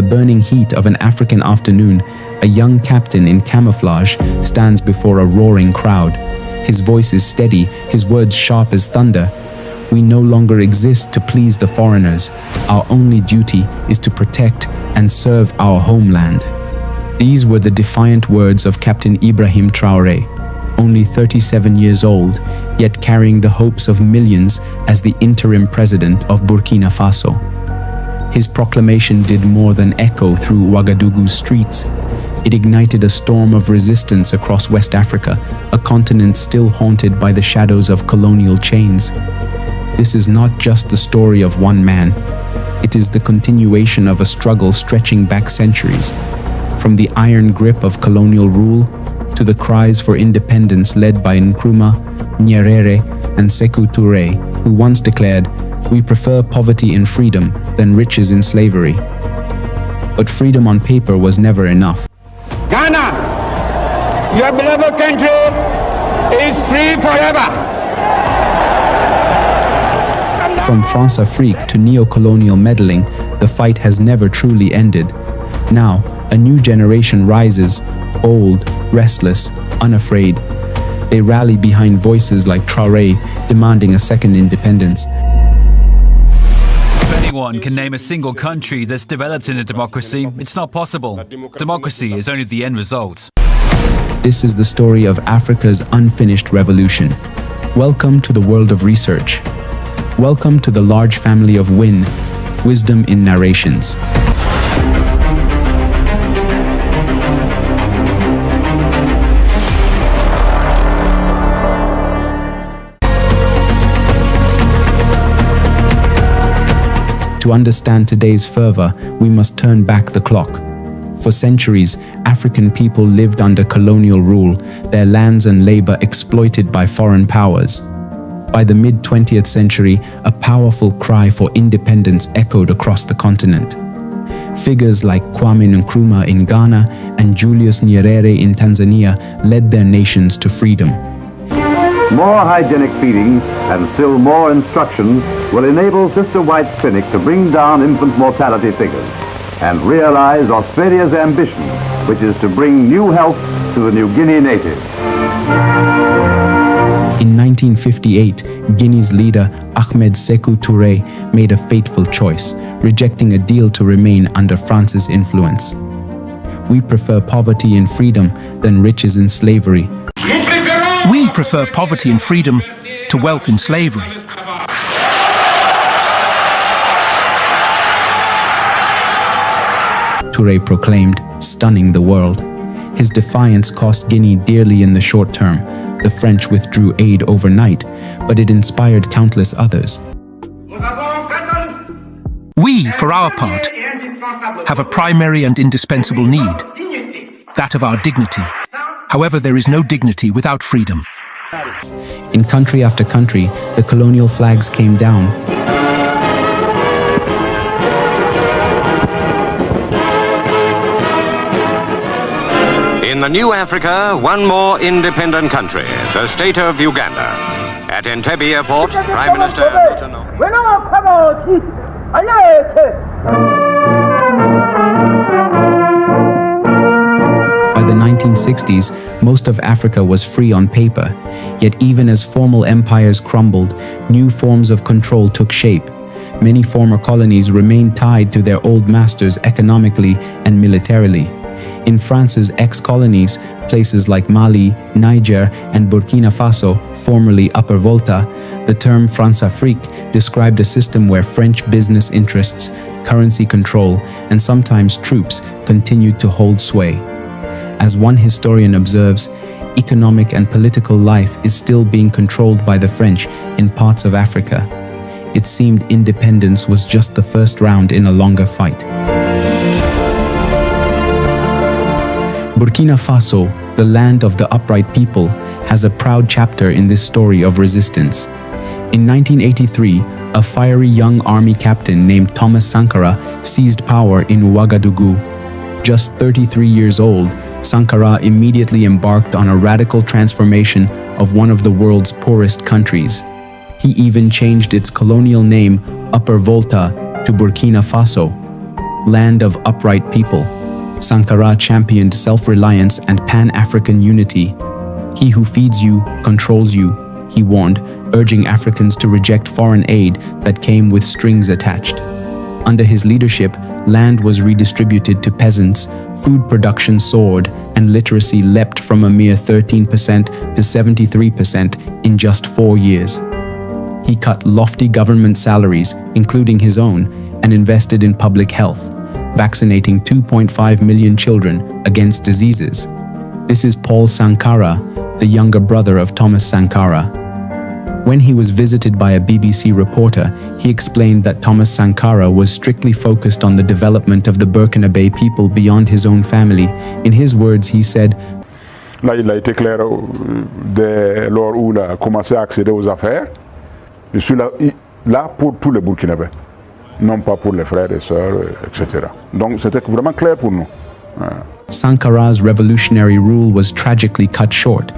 the burning heat of an African afternoon, a young captain in camouflage stands before a roaring crowd. His voice is steady, his words sharp as thunder. We no longer exist to please the foreigners. Our only duty is to protect and serve our homeland. These were the defiant words of Captain Ibrahim Traoré, only 37 years old, yet carrying the hopes of millions as the interim president of Burkina Faso. His proclamation did more than echo through Ouagadougou's streets. It ignited a storm of resistance across West Africa, a continent still haunted by the shadows of colonial chains. This is not just the story of one man. It is the continuation of a struggle stretching back centuries, from the iron grip of colonial rule to the cries for independence led by Nkrumah, Nyerere, and Sékou Touré, who once declared, "We prefer poverty in freedom than riches in slavery." But freedom on paper was never enough. Ghana, your beloved country, is free forever. From France-Afrique to neo-colonial meddling, the fight has never truly ended. Now, a new generation rises, bold, restless, unafraid. They rally behind voices like Traoré, demanding a second independence. If anyone can name a single country that's developed in a democracy, it's not possible. Democracy is only the end result. This is the story of Africa's unfinished revolution. Welcome to the world of research. Welcome to the large family of WIN, Wisdom in Narrations. To understand today's fervor, we must turn back the clock. For centuries, African people lived under colonial rule, their lands and labor exploited by foreign powers. By the mid-20th century, a powerful cry for independence echoed across the continent. Figures like Kwame Nkrumah in Ghana and Julius Nyerere in Tanzania led their nations to freedom. More hygienic feeding and still more instruction will enable Sister White's clinic to bring down infant mortality figures and realize Australia's ambition, which is to bring new health to the New Guinea natives. In 1958, Guinea's leader Ahmed Sékou Touré made a fateful choice, rejecting a deal to remain under France's influence. We prefer poverty and freedom than riches in slavery. We prefer poverty and freedom to wealth in slavery. Touré proclaimed, stunning the world. His defiance cost Guinea dearly in the short term. The French withdrew aid overnight, but it inspired countless others. We, for our part, have a primary and indispensable need, that of our dignity. However, there is no dignity without freedom. In country after country, the colonial flags came down. In the new Africa, one more independent country, the state of Uganda. At Entebbe Airport, Prime Minister... By the 1960s, most of Africa was free on paper. Yet even as formal empires crumbled, new forms of control took shape. Many former colonies remained tied to their old masters economically and militarily. In France's ex-colonies, places like Mali, Niger, and Burkina Faso, formerly Upper Volta, the term France-Afrique described a system where French business interests, currency control, and sometimes troops continued to hold sway. As one historian observes, economic and political life is still being controlled by the French in parts of Africa. It seemed independence was just the first round in a longer fight. Burkina Faso, the land of the upright people, has a proud chapter in this story of resistance. In 1983, a fiery young army captain named Thomas Sankara seized power in Ouagadougou. Just 33 years old, Sankara immediately embarked on a radical transformation of one of the world's poorest countries. He even changed its colonial name, Upper Volta, to Burkina Faso. land of upright people. Sankara championed self-reliance and Pan-African unity. He who feeds you, controls you, he warned, urging Africans to reject foreign aid that came with strings attached. Under his leadership, land was redistributed to peasants, food production soared, and literacy leapt from a mere 13% to 73% in just 4 years. He cut lofty government salaries, including his own, and invested in public health, vaccinating 2.5 million children against diseases. This is Paul Sankara, the younger brother of Thomas Sankara. When he was visited by a BBC reporter, he explained that Thomas Sankara was strictly focused on the development of the Burkinabe people beyond his own family. In his words, he said, Là, il a été clair dès lors où il a commencé à accéder aux affaires. Je suis là pour tous les Burkinabés, non pas pour les frères et sœurs, etc. Donc c'était vraiment clair pour nous. Sankara's revolutionary rule was tragically cut short.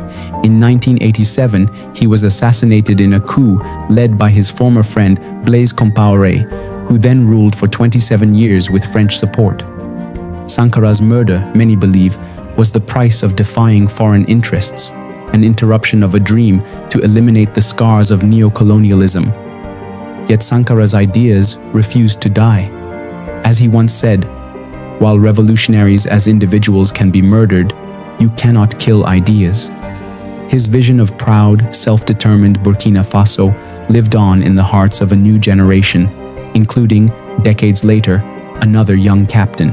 In 1987, he was assassinated in a coup led by his former friend Blaise Compaoré, who then ruled for 27 years with French support. Sankara's murder, many believe, was the price of defying foreign interests, an interruption of a dream to eliminate the scars of neo-colonialism. Yet Sankara's ideas refused to die. As he once said, "While revolutionaries as individuals can be murdered, you cannot kill ideas." His vision of proud, self-determined Burkina Faso lived on in the hearts of a new generation, including, decades later, another young captain,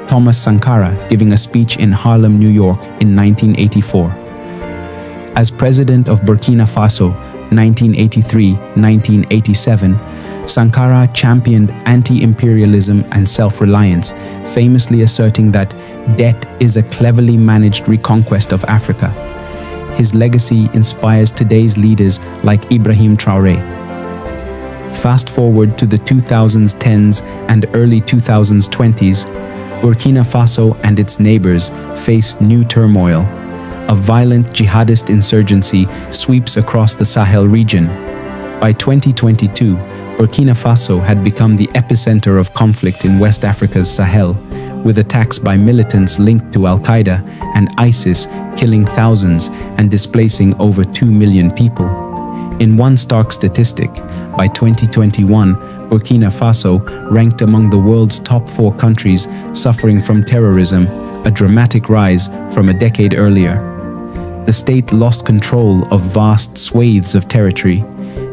Thomas Sankara, giving a speech in Harlem, New York in 1984. As president of Burkina Faso, 1983-1987, Sankara championed anti-imperialism and self-reliance, famously asserting that debt is a cleverly managed reconquest of Africa. His legacy inspires today's leaders like Ibrahim Traoré. Fast forward to the 2010s and early 2020s, Burkina Faso and its neighbors face new turmoil. A violent jihadist insurgency sweeps across the Sahel region. By 2022, Burkina Faso had become the epicenter of conflict in West Africa's Sahel, with attacks by militants linked to Al-Qaeda and ISIS killing thousands and displacing over 2 million people. In one stark statistic, by 2021, Burkina Faso ranked among the world's top 4 countries suffering from terrorism, a dramatic rise from a decade earlier. The state lost control of vast swathes of territory.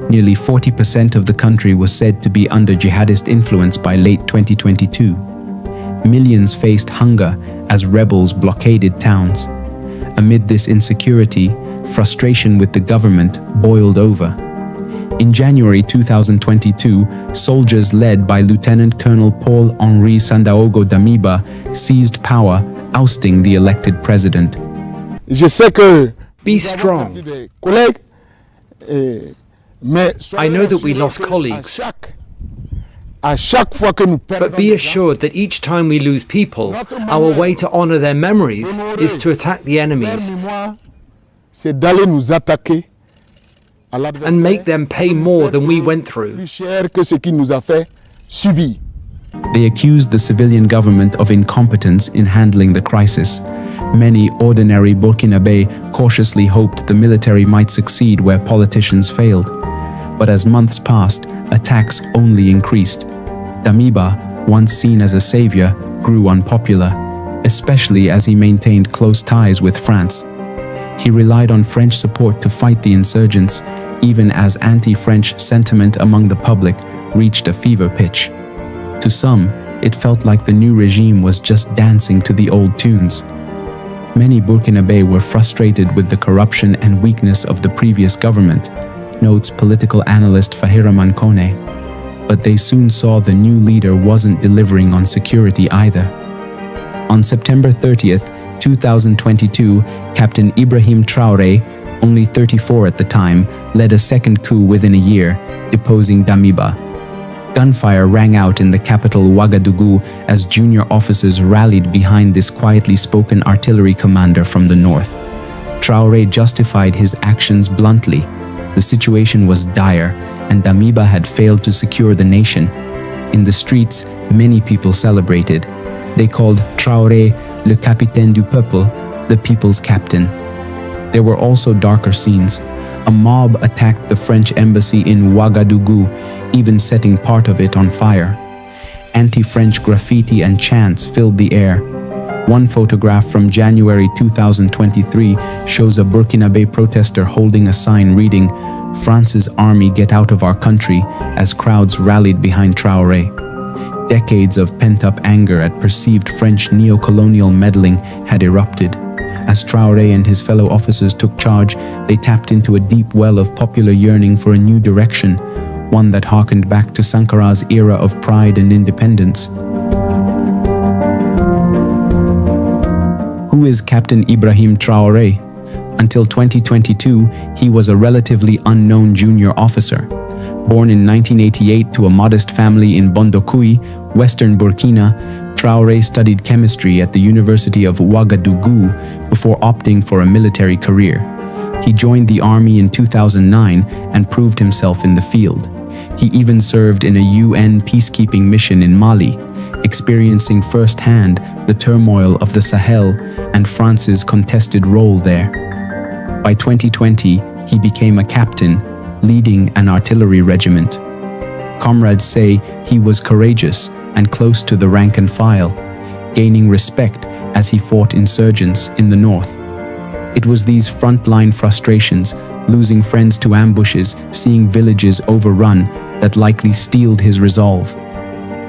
Nearly 40% of the country was said to be under jihadist influence by late 2022. Millions faced hunger as rebels blockaded towns. Amid this insecurity, frustration with the government boiled over. In January 2022, soldiers led by Lieutenant Colonel Paul-Henri Sandaogo Damiba seized power, ousting the elected president. Be strong. I know that we lost colleagues, but be assured that each time we lose people, our way to honor their memories is to attack the enemies and make them pay more than we went through. They accused the civilian government of incompetence in handling the crisis. Many ordinary Burkinabe cautiously hoped the military might succeed where politicians failed. But as months passed, attacks only increased. Damiba, once seen as a savior, grew unpopular, especially as he maintained close ties with France. He relied on French support to fight the insurgents, even as anti-French sentiment among the public reached a fever pitch. To some, it felt like the new regime was just dancing to the old tunes. Many Burkinabe were frustrated with the corruption and weakness of the previous government, notes political analyst Fahira Mankone. But they soon saw the new leader wasn't delivering on security either. On September 30th, 2022, Captain Ibrahim Traoré, only 34 at the time, led a second coup within a year, deposing Damiba. Gunfire rang out in the capital Ouagadougou as junior officers rallied behind this quietly spoken artillery commander from the north. Traoré justified his actions bluntly. The situation was dire, and Damiba had failed to secure the nation. In the streets, many people celebrated. They called Traoré le capitaine du peuple, the people's captain. There were also darker scenes. A mob attacked the French embassy in Ouagadougou, even setting part of it on fire. Anti-French graffiti and chants filled the air. One photograph from January 2023 shows a Burkinabe protester holding a sign reading, "France's army, get out of our country," as crowds rallied behind Traoré. Decades of pent-up anger at perceived French neo-colonial meddling had erupted. As Traoré and his fellow officers took charge, they tapped into a deep well of popular yearning for a new direction, one that harkened back to Sankara's era of pride and independence. Who is Captain Ibrahim Traoré? Until 2022, he was a relatively unknown junior officer. Born in 1988 to a modest family in Bondokui, western Burkina, Traoré studied chemistry at the University of Ouagadougou before opting for a military career. He joined the army in 2009 and proved himself in the field. He even served in a UN peacekeeping mission in Mali, experiencing firsthand the turmoil of the Sahel and France's contested role there. By 2020, he became a captain, leading an artillery regiment. Comrades say he was courageous and close to the rank and file, gaining respect as he fought insurgents in the north. It was these frontline frustrations, losing friends to ambushes, seeing villages overrun, that likely steeled his resolve.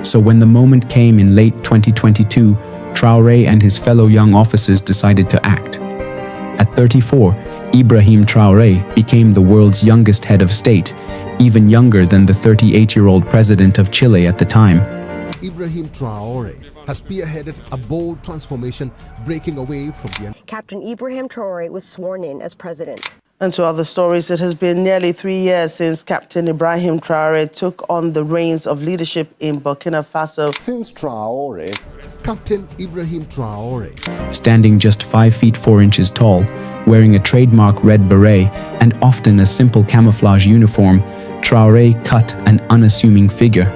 So when the moment came in late 2022, Traoré and his fellow young officers decided to act. At 34, Ibrahim Traoré became the world's youngest head of state, even younger than the 38-year-old president of Chile at the time. Ibrahim Traoré has spearheaded a bold transformation, breaking away from the... Captain Ibrahim Traoré was sworn in as president. And to other stories, it has been nearly 3 years since Captain Ibrahim Traoré took on the reins of leadership in Burkina Faso. Since Traoré, Captain Ibrahim Traoré, standing just 5 feet 4 inches tall, wearing a trademark red beret and often a simple camouflage uniform, Traoré cut an unassuming figure.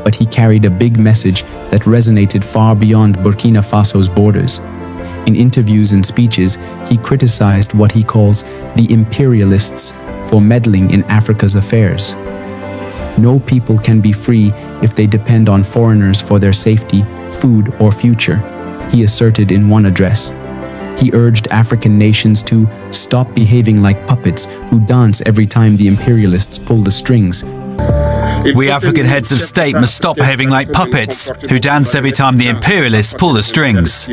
But he carried a big message that resonated far beyond Burkina Faso's borders. In interviews and speeches, he criticized what he calls the imperialists for meddling in Africa's affairs. No people can be free if they depend on foreigners for their safety, food, or future, he asserted in one address. He urged African nations to stop behaving like puppets who dance every time the imperialists pull the strings. We African heads of state must stop behaving like puppets who dance every time the imperialists pull the strings.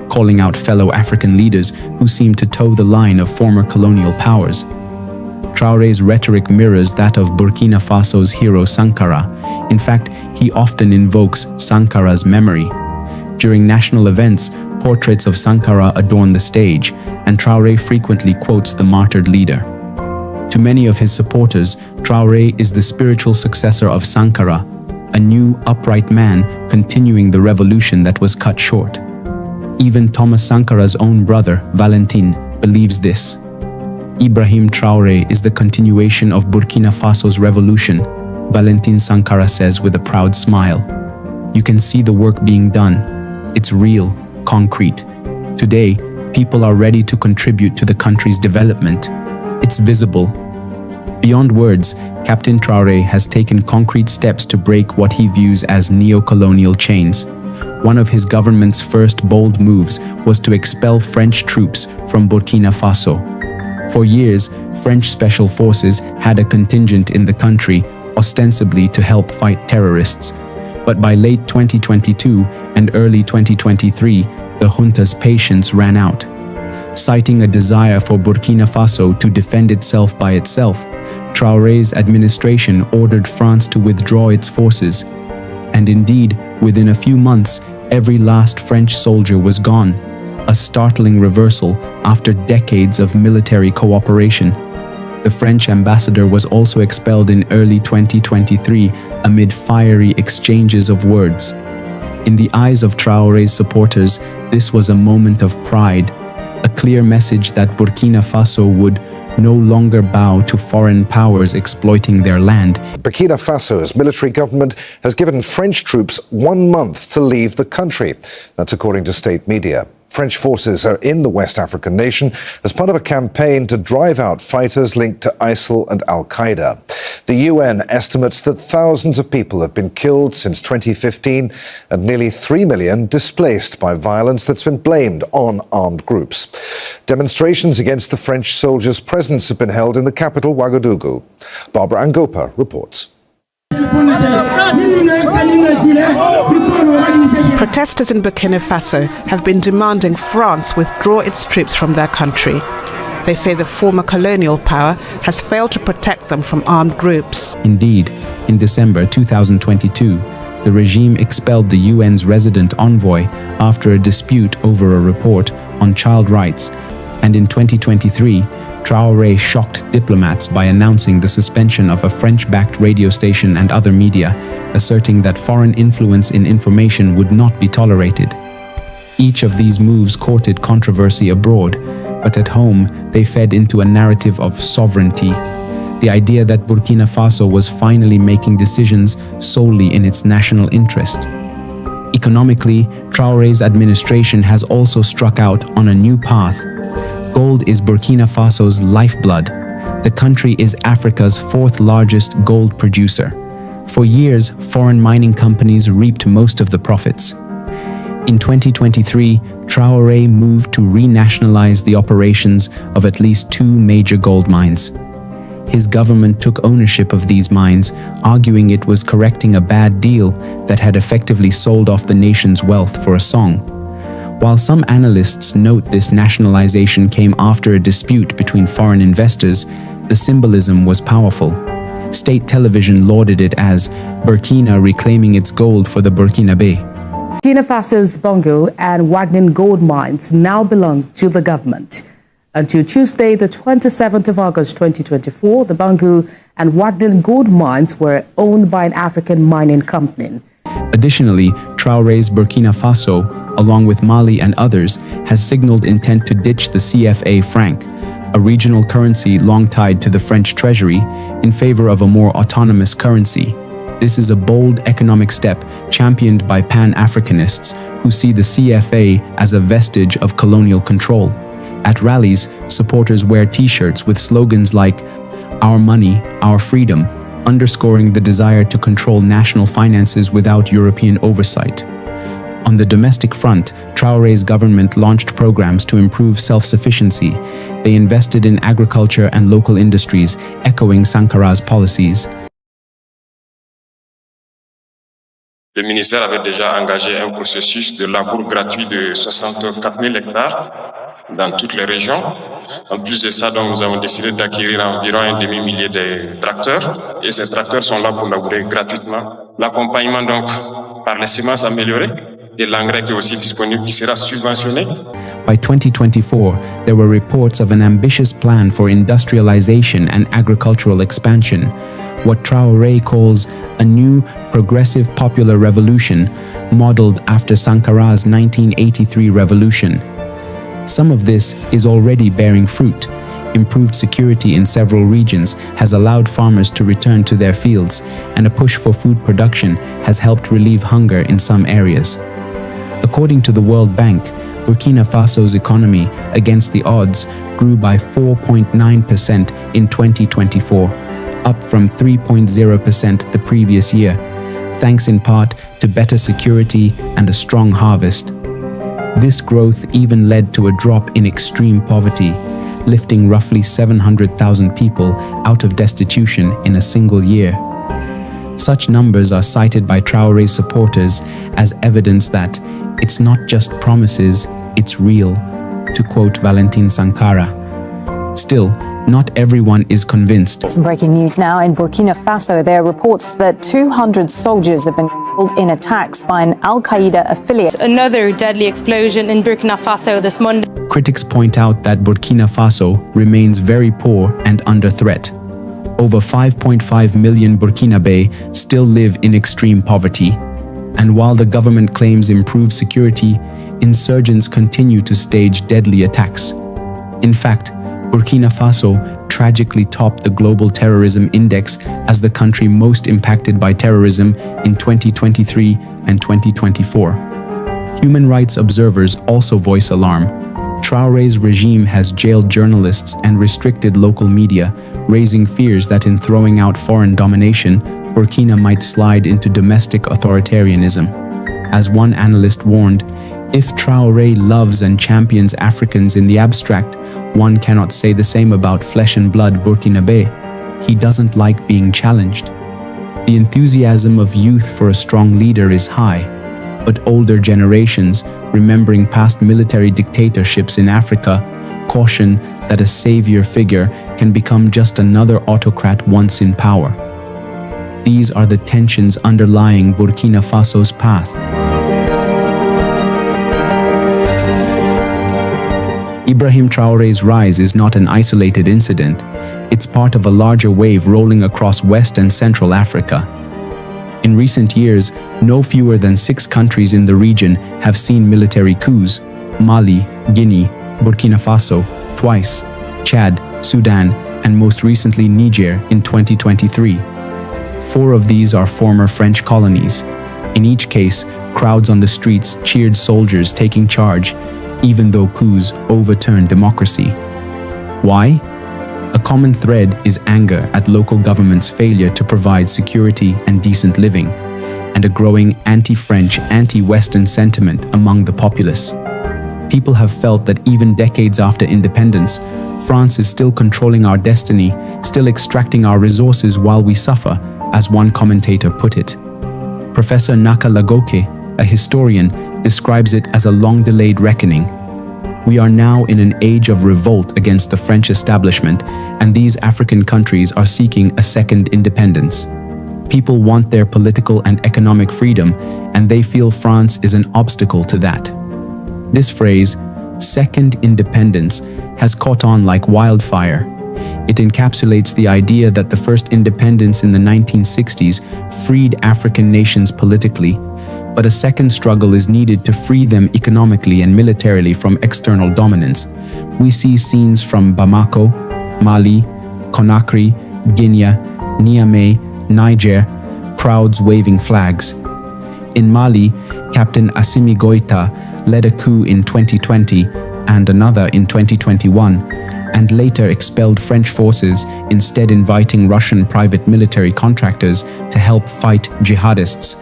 Calling out fellow African leaders who seem to toe the line of former colonial powers. Traoré's rhetoric mirrors that of Burkina Faso's hero Sankara. In fact, he often invokes Sankara's memory. During national events, portraits of Sankara adorn the stage, and Traoré frequently quotes the martyred leader. To many of his supporters, Traoré is the spiritual successor of Sankara, a new, upright man continuing the revolution that was cut short. Even Thomas Sankara's own brother, Valentin, believes this. Ibrahim Traoré is the continuation of Burkina Faso's revolution, Valentin Sankara says with a proud smile. You can see the work being done. It's real, concrete. Today, people are ready to contribute to the country's development. It's visible. Beyond words, Captain Traoré has taken concrete steps to break what he views as neo-colonial chains. One of his government's first bold moves was to expel French troops from Burkina Faso. For years, French special forces had a contingent in the country, ostensibly to help fight terrorists. But by late 2022 and early 2023, the junta's patience ran out. Citing a desire for Burkina Faso to defend itself by itself, Traoré's administration ordered France to withdraw its forces. And indeed, within a few months, every last French soldier was gone, a startling reversal after decades of military cooperation. The French ambassador was also expelled in early 2023 amid fiery exchanges of words. In the eyes of Traoré's supporters, this was a moment of pride, a clear message that Burkina Faso would no longer bow to foreign powers exploiting their land. Burkina Faso's military government has given French troops 1 month to leave the country. That's according to state media. French forces are in the West African nation as part of a campaign to drive out fighters linked to ISIL and Al-Qaeda. The UN estimates that thousands of people have been killed since 2015 and nearly 3 million displaced by violence that's been blamed on armed groups. Demonstrations against the French soldiers' presence have been held in the capital, Ouagadougou. Barbara Angopa reports. Protesters in Burkina Faso have been demanding France withdraw its troops from their country. They say the former colonial power has failed to protect them from armed groups. Indeed, in December 2022, the regime expelled the UN's resident envoy after a dispute over a report on child rights, and in 2023, Traore shocked diplomats by announcing the suspension of a French-backed radio station and other media, asserting that foreign influence in information would not be tolerated. Each of these moves courted controversy abroad, but at home they fed into a narrative of sovereignty, the idea that Burkina Faso was finally making decisions solely in its national interest. Economically, Traore's administration has also struck out on a new path. Gold is Burkina Faso's lifeblood. The country is Africa's 4th largest gold producer. For years, foreign mining companies reaped most of the profits. In 2023, Traore moved to renationalize the operations of at least 2 major gold mines. His government took ownership of these mines, arguing it was correcting a bad deal that had effectively sold off the nation's wealth for a song. While some analysts note this nationalization came after a dispute between foreign investors, the symbolism was powerful. State television lauded it as Burkina reclaiming its gold for the Burkinabe. Burkina Faso's Bongo and Wagnin gold mines now belong to the government. Until Tuesday, the 27th of August 2024, the Bongo and Wagnin gold mines were owned by an African mining company. Additionally, Traore's Burkina Faso, along with Mali and others, has signaled intent to ditch the CFA franc, a regional currency long tied to the French treasury, in favor of a more autonomous currency. This is a bold economic step championed by Pan-Africanists who see the CFA as a vestige of colonial control. At rallies, supporters wear T-shirts with slogans like "Our money, our freedom," underscoring the desire to control national finances without European oversight. On the domestic front, Traore's government launched programs to improve self-sufficiency. They invested in agriculture and local industries, echoing Sankara's policies. Le ministère avait déjà engagé un processus de labour gratuit de 64 000 hectares dans toutes les régions. En plus de ça, donc, nous avons décidé d'acquérir environ 1 demi-millier de tracteurs. Et ces tracteurs sont là pour labourer gratuitement. L'accompagnement donc par les semences améliorées et l'engrais qui est aussi disponible, qui sera subventionné. By 2024, there were reports of an ambitious plan for industrialization and agricultural expansion, what Traore calls a new progressive popular revolution modeled after Sankara's 1983 revolution. Some of this is already bearing fruit. Improved security in several regions has allowed farmers to return to their fields, and a push for food production has helped relieve hunger in some areas. According to the World Bank, Burkina Faso's economy, against the odds, grew by 4.9% in 2024, up from 3.0% the previous year, thanks in part to better security and a strong harvest. This growth even led to a drop in extreme poverty, lifting roughly 700,000 people out of destitution in a single year. Such numbers are cited by Traore's supporters as evidence that it's not just promises, it's real, to quote Valentin Sankara. Still, not everyone is convinced. Some breaking news now in Burkina Faso. There are reports that 200 soldiers have been killed in attacks by an Al-Qaeda affiliate. Another deadly explosion in Burkina Faso this Monday. Critics point out that Burkina Faso remains very poor and under threat. Over 5.5 million Burkinabe still live in extreme poverty. And while the government claims improved security, insurgents continue to stage deadly attacks. In fact, Burkina Faso tragically topped the Global Terrorism Index as the country most impacted by terrorism in 2023 and 2024. Human rights observers also voice alarm. Traore's regime has jailed journalists and restricted local media, raising fears that in throwing out foreign domination, Burkina might slide into domestic authoritarianism. As one analyst warned, if Traoré loves and champions Africans in the abstract, one cannot say the same about flesh and blood Burkinabe. He doesn't like being challenged. The enthusiasm of youth for a strong leader is high, but older generations, remembering past military dictatorships in Africa, caution that a savior figure can become just another autocrat once in power. These are the tensions underlying Burkina Faso's path. Ibrahim Traoré's rise is not an isolated incident. It's part of a larger wave rolling across West and Central Africa. In recent years, no fewer than 6 countries in the region have seen military coups: Mali, Guinea, Burkina Faso, twice, Chad, Sudan, and most recently Niger in 2023. 4 of these are former French colonies. In each case, crowds on the streets cheered soldiers taking charge, even though coups overturned democracy. Why? A common thread is anger at local governments' failure to provide security and decent living, and a growing anti-French, anti-Western sentiment among the populace. People have felt that even decades after independence, France is still controlling our destiny, still extracting our resources while we suffer, as one commentator put it. Professor Naka Lagoke, a historian, describes it as a long-delayed reckoning. We are now in an age of revolt against the French establishment, and these African countries are seeking a second independence. People want their political and economic freedom, and they feel France is an obstacle to that. This phrase, second independence, has caught on like wildfire. It encapsulates the idea that the first independence in the 1960s freed African nations politically, but a second struggle is needed to free them economically and militarily from external dominance. We see scenes from Bamako, Mali, Conakry, Guinea, Niamey, Niger, crowds waving flags. In Mali, Captain Assimi Goïta led a coup in 2020 and another in 2021, and later expelled French forces, instead inviting Russian private military contractors to help fight jihadists.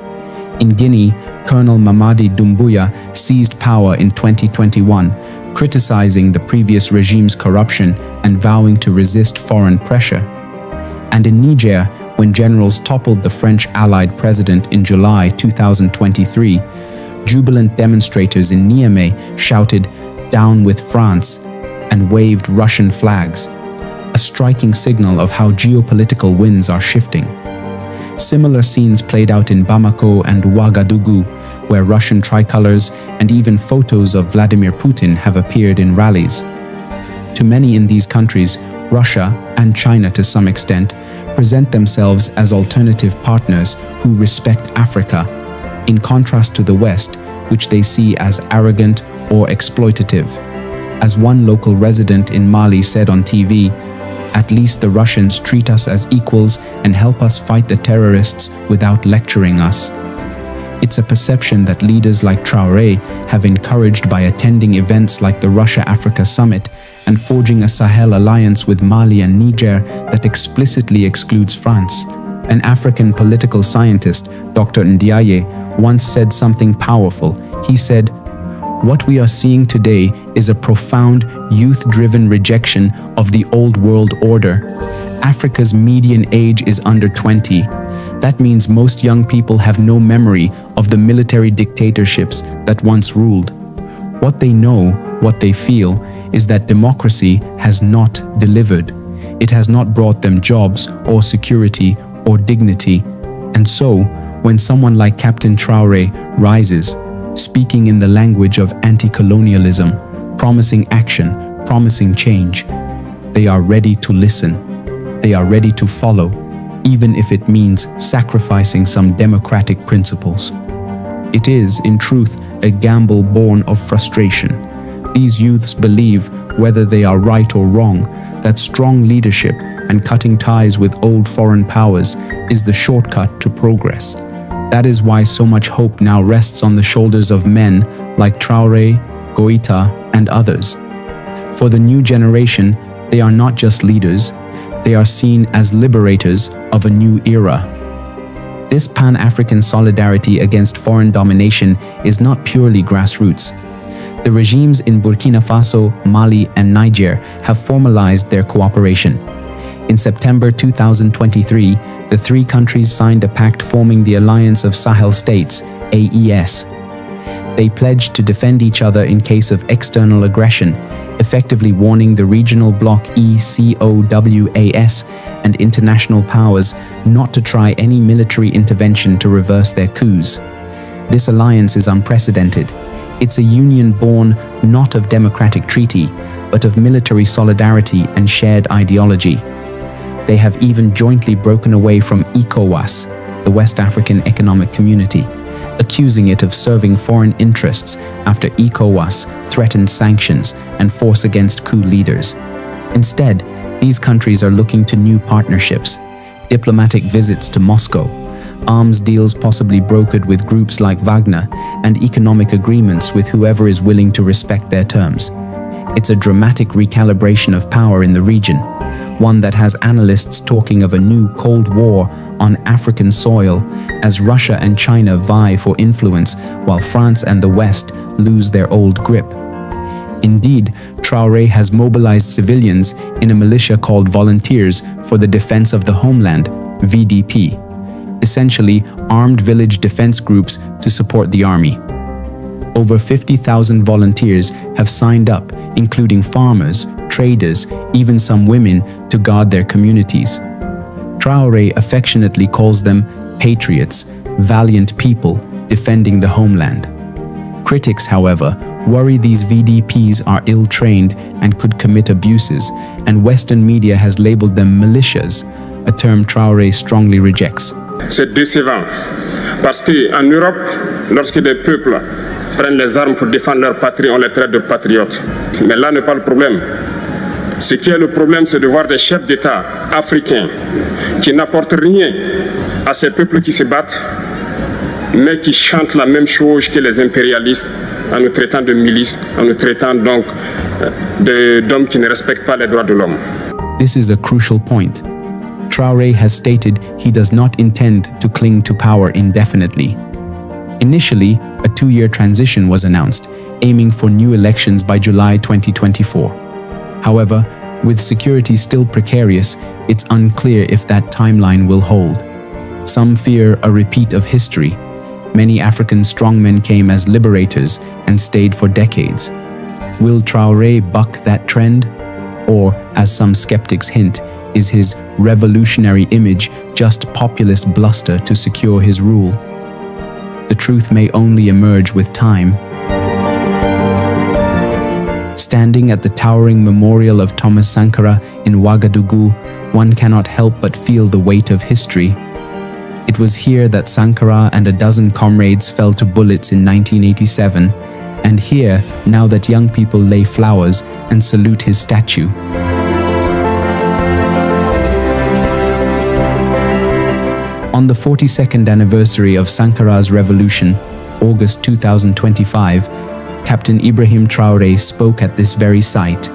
In Guinea, Colonel Mamadi Doumbouya seized power in 2021, criticizing the previous regime's corruption and vowing to resist foreign pressure. And in Niger, when generals toppled the French allied president in July 2023, jubilant demonstrators in Niamey shouted, "Down with France," and waved Russian flags, a striking signal of how geopolitical winds are shifting. Similar scenes played out in Bamako and Ouagadougou, where Russian tricolors and even photos of Vladimir Putin have appeared in rallies. To many in these countries, Russia, and China to some extent, present themselves as alternative partners who respect Africa, in contrast to the West, which they see as arrogant or exploitative. As one local resident in Mali said on TV, "At least the Russians treat us as equals and help us fight the terrorists without lecturing us." It's a perception that leaders like Traoré have encouraged by attending events like the Russia-Africa Summit and forging a Sahel alliance with Mali and Niger that explicitly excludes France. An African political scientist, Dr. Ndiaye, once said something powerful. He said, "What we are seeing today is a profound, youth-driven rejection of the old world order. Africa's median age is under 20. That means most young people have no memory of the military dictatorships that once ruled. What they know, what they feel, is that democracy has not delivered. It has not brought them jobs or security or dignity. And so, when someone like Captain Traoré rises, speaking in the language of anti-colonialism, promising action, promising change, they are ready to listen. They are ready to follow, even if it means sacrificing some democratic principles. It is, in truth, a gamble born of frustration. These youths believe whether they are right or wrong, that strong leadership and cutting ties with old foreign powers is the shortcut to progress. That is why so much hope now rests on the shoulders of men like Traore, Goita, and others. For the new generation, they are not just leaders, they are seen as liberators of a new era. This Pan-African solidarity against foreign domination is not purely grassroots. The regimes in Burkina Faso, Mali, and Niger have formalized their cooperation. In September 2023, the three countries signed a pact forming the Alliance of Sahel States, AES. They pledged to defend each other in case of external aggression, effectively warning the regional bloc ECOWAS and international powers not to try any military intervention to reverse their coups. This alliance is unprecedented. It's a union born not of democratic treaty, but of military solidarity and shared ideology. They have even jointly broken away from ECOWAS, the West African Economic Community, accusing it of serving foreign interests after ECOWAS threatened sanctions and force against coup leaders. Instead, these countries are looking to new partnerships, diplomatic visits to Moscow, arms deals possibly brokered with groups like Wagner, and economic agreements with whoever is willing to respect their terms. It's a dramatic recalibration of power in the region, one that has analysts talking of a new Cold War on African soil as Russia and China vie for influence while France and the West lose their old grip. Indeed, Traore has mobilized civilians in a militia called Volunteers for the Defense of the Homeland, VDP, essentially armed village defense groups to support the army. Over 50,000 volunteers have signed up, including farmers, traders, even some women, to guard their communities. Traore affectionately calls them patriots, valiant people defending the homeland. Critics, however, worry these VDPs are ill-trained and could commit abuses, and Western media has labeled them militias, a term Traore strongly rejects. C'est décevant parce qu'en Europe, lorsque des peuples prennent les armes pour défendre leur patrie, on les traite de patriotes. Mais là n'est pas le problème. Ce qui est le problème, c'est de voir des chefs d'État africains qui n'apportent rien à ces peuples qui se battent, mais qui chantent la même chose que les impérialistes en nous traitant de milices, en nous traitant donc d'hommes qui ne respectent pas les droits de l'homme. This is a crucial point. Traore has stated he does not intend to cling to power indefinitely. Initially, a 2-year transition was announced, aiming for new elections by July 2024. However, with security still precarious, it's unclear if that timeline will hold. Some fear a repeat of history. Many African strongmen came as liberators and stayed for decades. Will Traore buck that trend? Or, as some skeptics hint, is his revolutionary image just populist bluster to secure his rule? The truth may only emerge with time. Standing at the towering memorial of Thomas Sankara in Ouagadougou, one cannot help but feel the weight of history. It was here that Sankara and a dozen comrades fell to bullets in 1987, and here, now that young people lay flowers and salute his statue. On the 42nd anniversary of Sankara's revolution, August 2025, Captain Ibrahim Traoré spoke at this very site.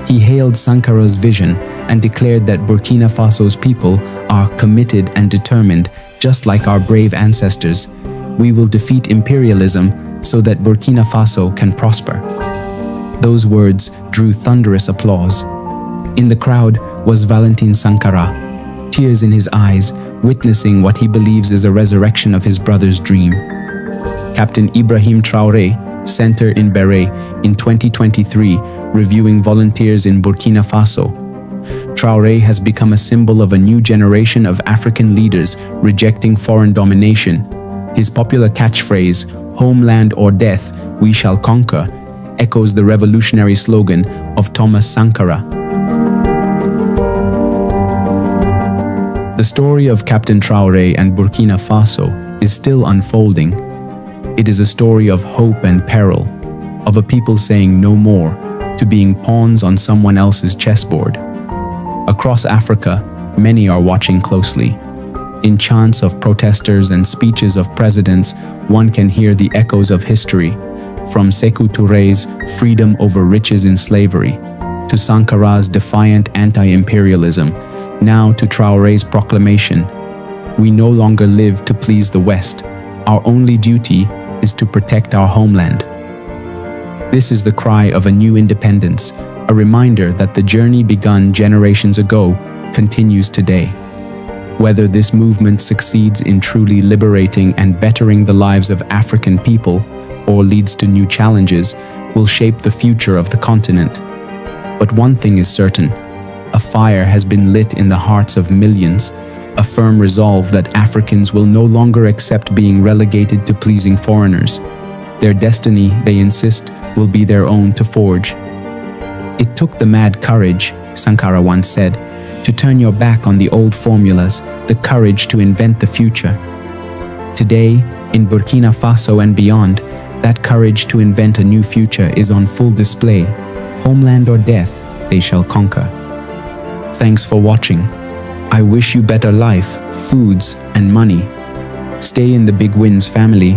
He hailed Sankara's vision and declared that Burkina Faso's people are committed and determined, just like our brave ancestors. We will defeat imperialism so that Burkina Faso can prosper. Those words drew thunderous applause. In the crowd was Valentin Sankara, tears in his eyes, witnessing what he believes is a resurrection of his brother's dream. Captain Ibrahim Traoré, Center in Beret, in 2023, reviewing volunteers in Burkina Faso. Traoré has become a symbol of a new generation of African leaders rejecting foreign domination. His popular catchphrase, "Homeland or death, we shall conquer," echoes the revolutionary slogan of Thomas Sankara. The story of Captain Traoré and Burkina Faso is still unfolding. It is a story of hope and peril, of a people saying no more, to being pawns on someone else's chessboard. Across Africa, many are watching closely. In chants of protesters and speeches of presidents, one can hear the echoes of history, from Sékou Touré's freedom over riches in slavery, to Sankara's defiant anti-imperialism, now to Traoré's proclamation. We no longer live to please the West. Our only duty is to protect our homeland. This is the cry of a new independence, a reminder that the journey begun generations ago continues today. Whether this movement succeeds in truly liberating and bettering the lives of African people or leads to new challenges will shape the future of the continent. But one thing is certain, a fire has been lit in the hearts of millions, a firm resolve that Africans will no longer accept being relegated to pleasing foreigners. Their destiny, they insist, will be their own to forge. It took the mad courage, Sankara once said, to turn your back on the old formulas, the courage to invent the future. Today, in Burkina Faso and beyond, that courage to invent a new future is on full display. Homeland or death, they shall conquer. Thanks for watching. I wish you better life, foods, and money. Stay in the Big Wins family.